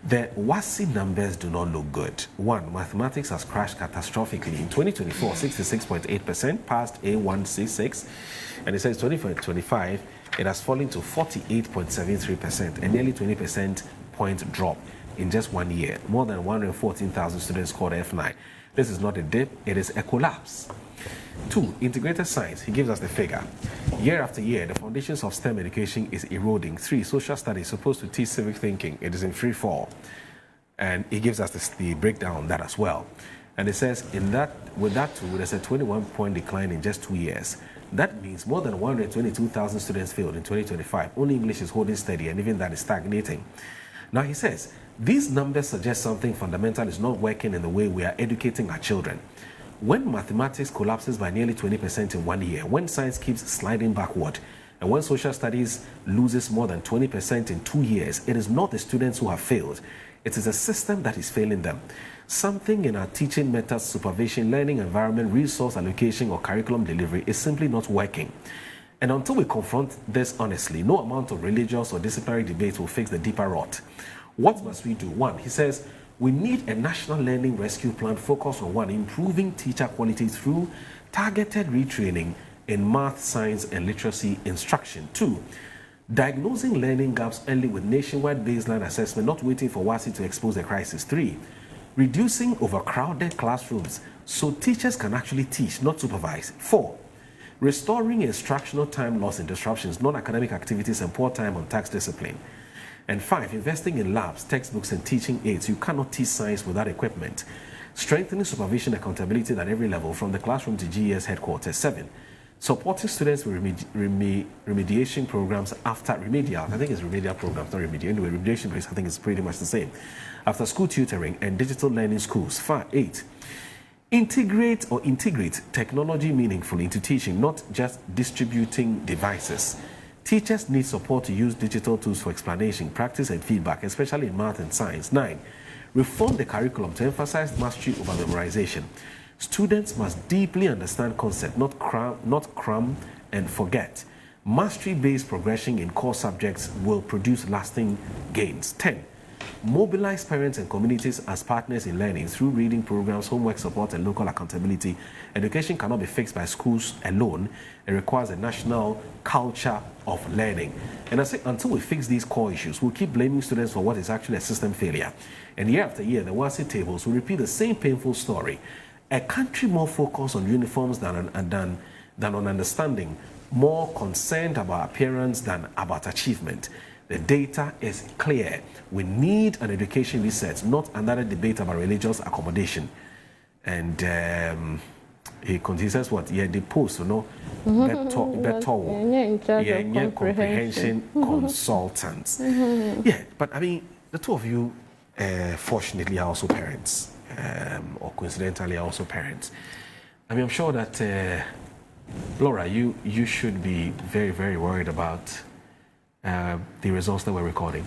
The WASSCE numbers do not look good. One, mathematics has crashed catastrophically. In 2024, 66.8% passed A1C6, and it says 2025, it has fallen to 48.73%, a nearly 20% point drop in just 1 year. More than 114,000 students scored F9. This is not a dip, it is a collapse. 2, integrated science, he gives us the figure. Year after year, the foundations of STEM education is eroding. 3, social studies, supposed to teach civic thinking, it is in free fall. And he gives us the breakdown on that as well. And it says, with that too, there's a 21-point decline in just 2 years. That means more than 122,000 students failed in 2025. Only English is holding steady, and even that is stagnating. Now he says, these numbers suggest something fundamental is not working in the way we are educating our children. When mathematics collapses by nearly 20% in 1 year, when science keeps sliding backward, and when social studies loses more than 20% in 2 years, it is not the students who have failed. It is a system that is failing them. Something in our teaching methods, supervision, learning environment, resource allocation, or curriculum delivery is simply not working. And until we confront this honestly, no amount of religious or disciplinary debate will fix the deeper rot. What must we do? 1, he says, we need a national learning rescue plan focused on 1, improving teacher quality through targeted retraining in math, science, and literacy instruction. 2, diagnosing learning gaps early with nationwide baseline assessment, not waiting for WASSCE to expose the crisis. 3, reducing overcrowded classrooms so teachers can actually teach, not supervise. 4, restoring instructional time loss and disruptions, non-academic activities, and poor time on tax discipline. And 5, investing in labs, textbooks, and teaching aids. You cannot teach science without equipment. Strengthening supervision and accountability at every level, from the classroom to GES headquarters. 7, supporting students with remediation programs after remedial. I think it's remedial programs, not remedial. Anyway, remediation programs, I think it's pretty much the same. After school tutoring and digital learning schools. 8, integrate technology meaningfully into teaching, not just distributing devices. Teachers need support to use digital tools for explanation, practice, and feedback, especially in math and science. 9, reform the curriculum to emphasize mastery over memorization. Students must deeply understand concept, not cram and forget. Mastery-based progression in core subjects will produce lasting gains. 10, mobilize parents and communities as partners in learning through reading programs, homework support, and local accountability. Education cannot be fixed by schools alone. It requires a national culture of learning. And I say, until we fix these core issues, we'll keep blaming students for what is actually a system failure. And year after year, the WASSCE tables will repeat the same painful story. A country more focused on uniforms than on understanding, more concerned about appearance than about achievement. The data is clear. We need an education reset, not another debate about religious accommodation. And he continues what? Yeah, the post, you know, better comprehension consultants. Yeah, but I mean, the two of you, fortunately, are also parents, or coincidentally, are also parents. I mean, I'm sure that, Laura, you should be very, very worried about the results that we're recording.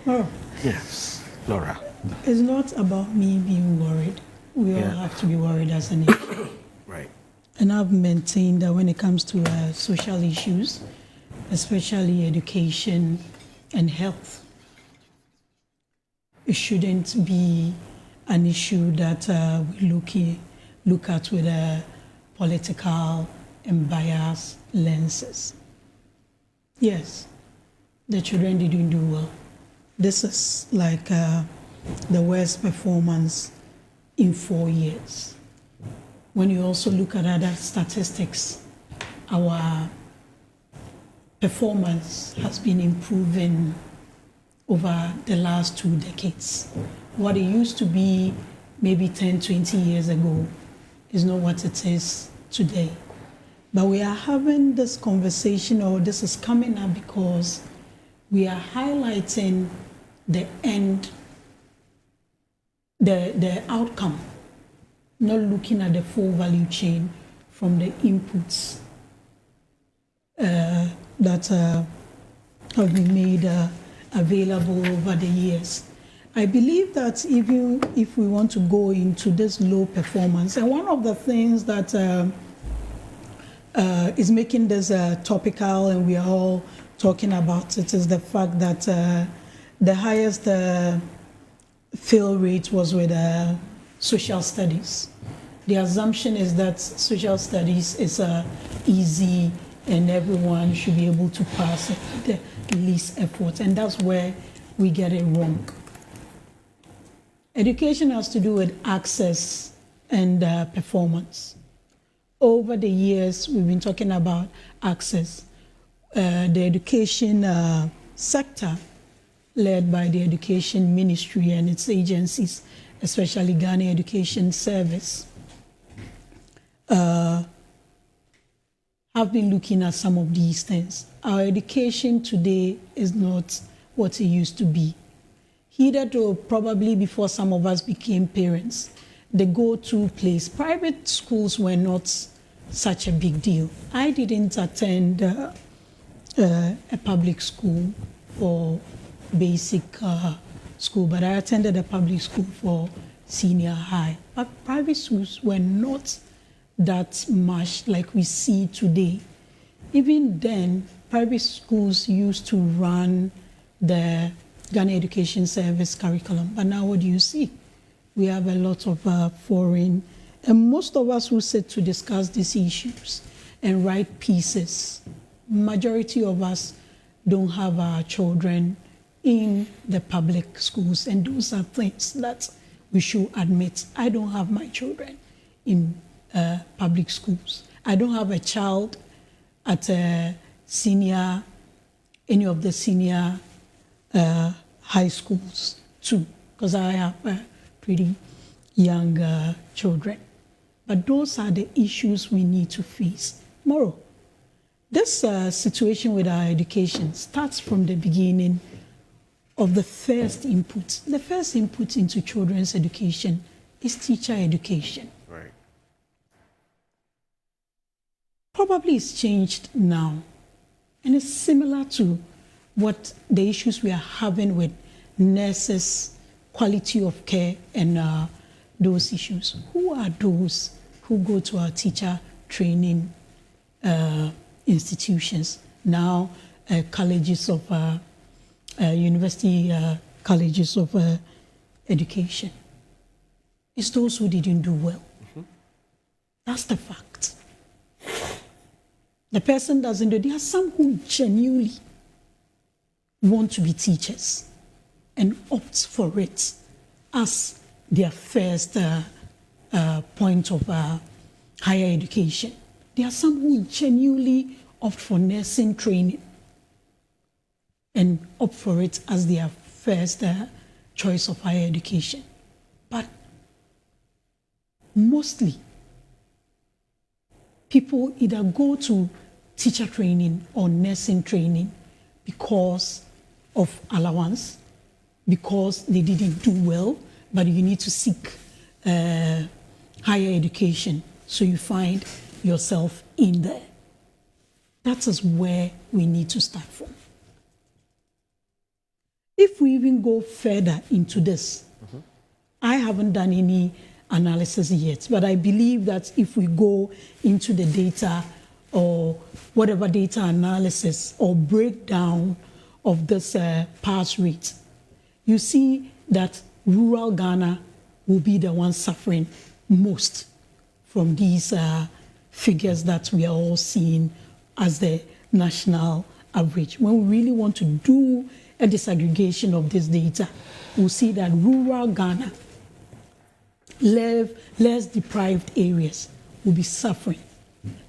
Oh. Yes, Laura. It's not about me being worried. We all have to be worried as a nation. Right. And I've maintained that when it comes to social issues, especially education and health, it shouldn't be an issue that we look at with political and biased lenses. Yes, the children didn't do well. This is like the worst performance in 4 years. When you also look at other statistics, our performance has been improving over the last 2 decades. What it used to be maybe 10, 20 years ago is not what it is today. But we are having this conversation, or this is coming up because we are highlighting the end, the outcome, not looking at the full value chain from the inputs that have been made available over the years. I believe that even if we want to go into this low performance, and one of the things that is making this topical and we are all talking about it is the fact that the highest fail rate was with social studies. The assumption is that social studies is easy and everyone should be able to pass it with the least effort, and that's where we get it wrong. Education has to do with access and performance. Over the years, we've been talking about access. The education sector, led by the Education Ministry and its agencies, especially Ghana Education Service, have been looking at some of these things. Our education today is not what it used to be. Hitherto, probably before some of us became parents, the go-to place, private schools were not such a big deal. I didn't attend a public school for basic school, but I attended a public school for senior high. But private schools were not that much like we see today. Even then, private schools used to run the Ghana Education Service curriculum, but now what do you see? We have a lot of foreign, and most of us who sit to discuss these issues and write pieces, majority of us don't have our children in the public schools, and those are things that we should admit. I don't have my children in public schools. I don't have a child at any of the senior high schools too, because I have pretty young children. But those are the issues we need to face. Tomorrow, this situation with our education starts from the beginning of the first input. The first input into children's education is teacher education. Right. Probably it's changed now, and it's similar to what the issues we are having with nurses, quality of care, and those issues. Who are those who go to our teacher training institutions, now colleges of university colleges of education? It's those who didn't do well. Mm-hmm. That's the fact. The person doesn't do. There are some who genuinely want to be teachers and opt for it as their first point of higher education. There are some who genuinely opt for nursing training and opt for it as their first choice of higher education. But mostly, people either go to teacher training or nursing training because of allowance, because they didn't do well, but you need to seek higher education, so you find yourself in there. That is where we need to start from. If we even go further into this, mm-hmm. I haven't done any analysis yet, but I believe that if we go into the data or whatever data analysis or breakdown of this pass rate, you see that rural Ghana will be the one suffering most from these figures that we are all seeing as the national average. When we really want to do a disaggregation of this data, we'll see that rural Ghana, less deprived areas will be suffering.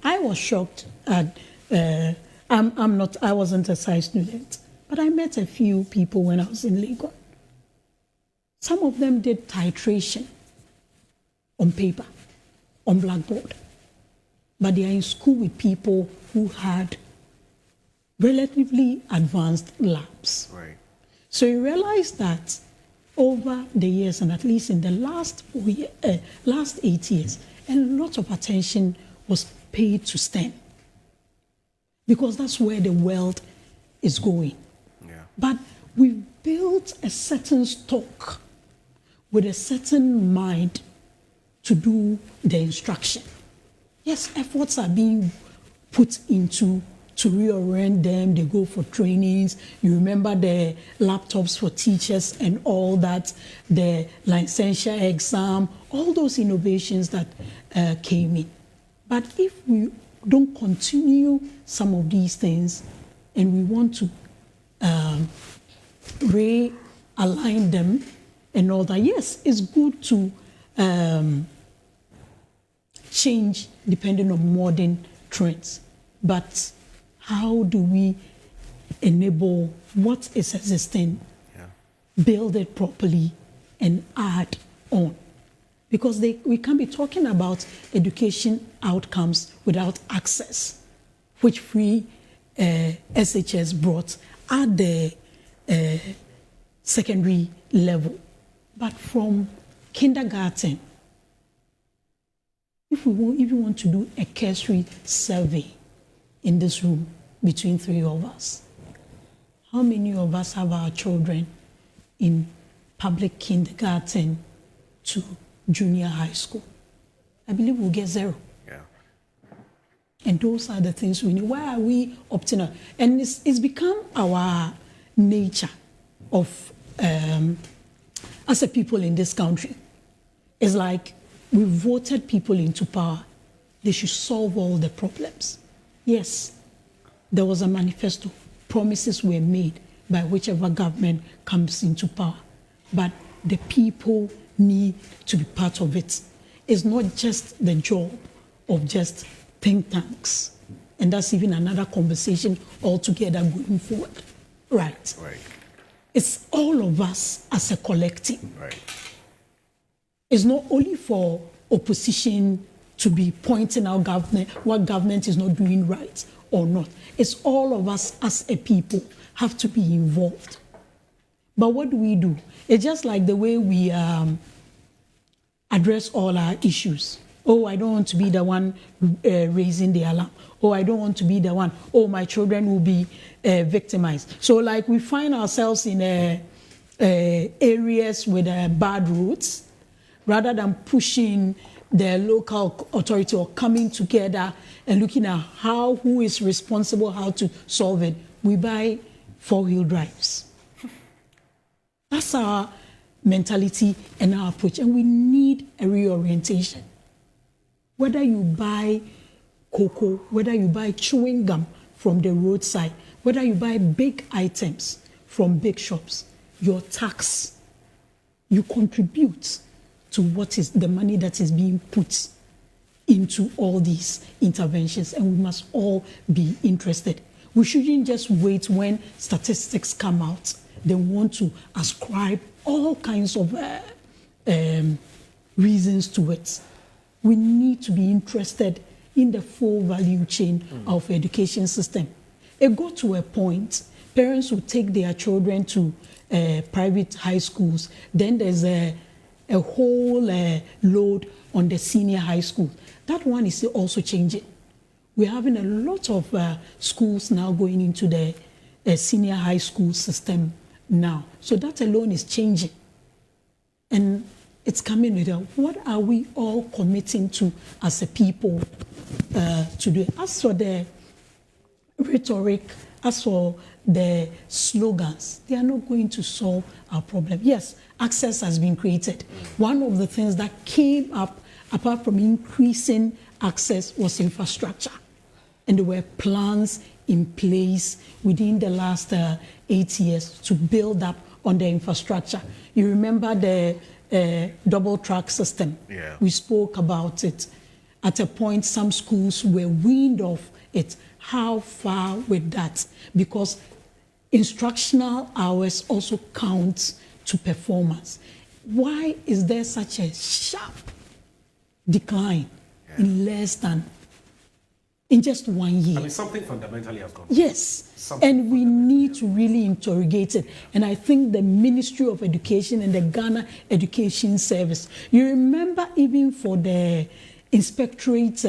I was shocked at, I wasn't a science student, but I met a few people when I was in Lagos. Some of them did titration on paper, on blackboard, but they are in school with people who had relatively advanced labs. Right. So you realize that over the years, and at least in the last 8 years, a lot of attention was paid to STEM, because that's where the world is going. Yeah. But we've built a certain stock with a certain mind to do the instruction. Yes, efforts are being put into to reorient them. They go for trainings. You remember the laptops for teachers and all that, the licensure exam, all those innovations that came in. But if we don't continue some of these things and we want to realign them and all that, yes, it's good to change depending on modern trends. But how do we enable what is existing, build it properly, and add on? Because we can't be talking about education outcomes without access, which free SHS brought at the secondary level. But from kindergarten, if we even want to do a cursory survey in this room between three of us, how many of us have our children in public kindergarten to junior high school? I believe we'll get zero. Yeah. And those are the things we need. Why are we opting out? And it's become our nature of, as a people in this country. It's like we voted people into power. They should solve all the problems. Yes, there was a manifesto. Promises were made by whichever government comes into power. But the people need to be part of it. It's not just the job of just think tanks. And that's even another conversation altogether going forward. Right. Right. It's all of us as a collective. Right. It's not only for opposition to be pointing out what government is not doing right or not. It's all of us as a people have to be involved. But what do? It's just like the way we address all our issues. Oh, I don't want to be the one raising the alarm. Oh, I don't want to be the one. Oh, my children will be victimized. So like we find ourselves in areas with bad roads, rather than pushing the local authority or coming together and looking at who is responsible, how to solve it, we buy four-wheel drives. That's our mentality and our approach, and we need a reorientation. Whether you buy cocoa, whether you buy chewing gum from the roadside, whether you buy big items from big shops, your tax, you contribute to what is the money that is being put into all these interventions, and we must all be interested. We shouldn't just wait when statistics come out. They want to ascribe all kinds of reasons to it. We need to be interested in the full value chain of education system. It got to a point, parents would take their children to private high schools. Then there's a whole load on the senior high school. That one is also changing. We're having a lot of schools now going into the senior high school system now. So that alone is changing. And it's coming with what are we all committing to as a people to do? As for the rhetoric, as for the slogans, they are not going to solve our problem. Yes, access has been created. One of the things that came up, apart from increasing access, was infrastructure. And there were plans in place within the last 8 years to build up on the infrastructure. You remember the double track system? Yeah. We spoke about it. At a point, some schools were weaned off it. How far with that? Because instructional hours also count to performance. Why is there such a sharp decline in less than, in just 1 year? I mean, something fundamentally has gone. Yes, and we need to really interrogate it. And I think the Ministry of Education and the Ghana Education Service, you remember even for the inspectorate,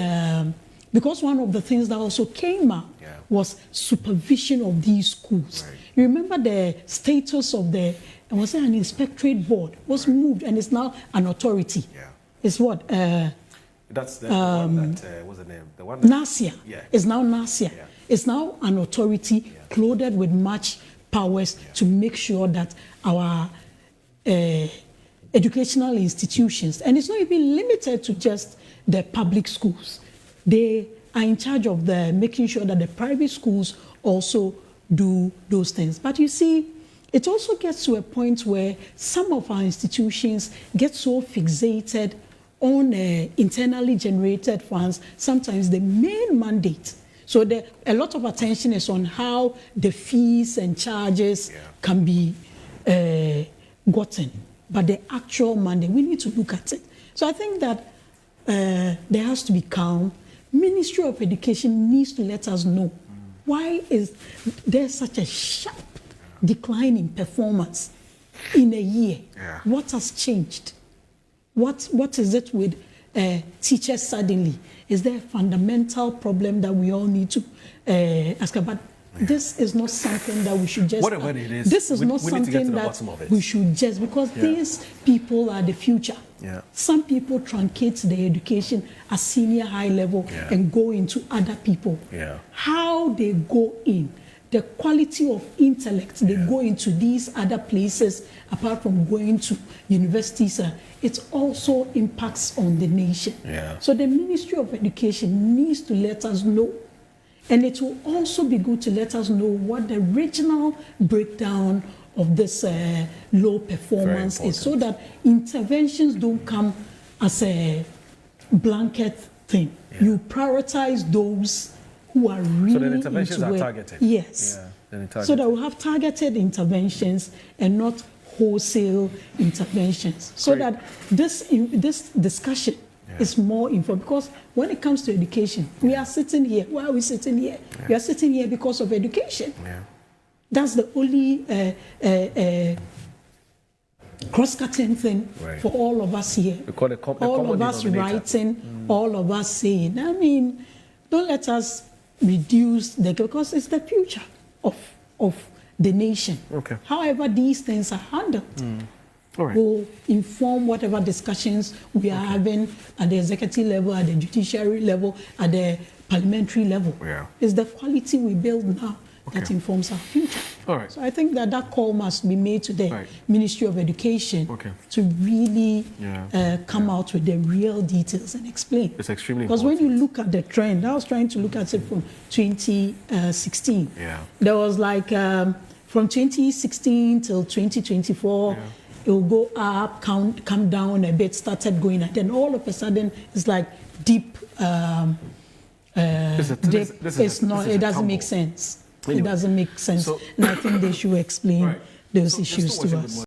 because one of the things that also came out was supervision of these schools. Right. You remember the status of was it an inspectorate board, was moved, and it's now an authority. Yeah. It's what? That's the one that, what's the name? The one that, NASIA. Yeah. It's now NASIA. Yeah. It's now an authority clothed with much powers to make sure that our educational institutions, and it's not even limited to just the public schools, they are in charge of making sure that the private schools also do those things. But you see, it also gets to a point where some of our institutions get so fixated on internally generated funds, sometimes the main mandate. So a lot of attention is on how the fees and charges can be gotten. But the actual mandate, we need to look at it. So I think that there has to be calm. Ministry of Education needs to let us know why is there such a sharp decline in performance in a year. What has changed? What is it with teachers suddenly? Is there a fundamental problem that we all need to ask about? This is not something that we should just... Whatever it is, this is not something that we should just... Because these people are the future. Some people truncate their education at senior high level and go into other people. How they go in, the quality of intellect they go into these other places, apart from going to universities, it also impacts on the nation. So the Ministry of Education needs to let us know. And it will also be good to let us know what the regional breakdown of this low performance is, so that interventions don't come as a blanket thing. You prioritize those who are really so the interventions are targeted. Yes. So that we have targeted interventions and not wholesale interventions. So that this discussion is more informed. Because when it comes to education, we are sitting here. Why are we sitting here? We are sitting here because of education. That's the only cross-cutting thing for all of us here. All of us writing, all of us saying. I mean, don't let us reduce because it's the future of the nation. However these things are handled will inform whatever discussions we are having at the executive level, at the judiciary level, at the parliamentary level. It's the quality we build now that informs our future. So I think that call must be made to the Ministry of Education to really come out with the real details and explain. It's extremely important. Because when you look at the trend, I was trying to look at it from 2016. There was like from 2016 till 2024, it will go up, come down a bit, started going, and then all of a sudden it's like deep. It doesn't make sense. Anyway, it doesn't make sense. And I think they should explain those issues to us.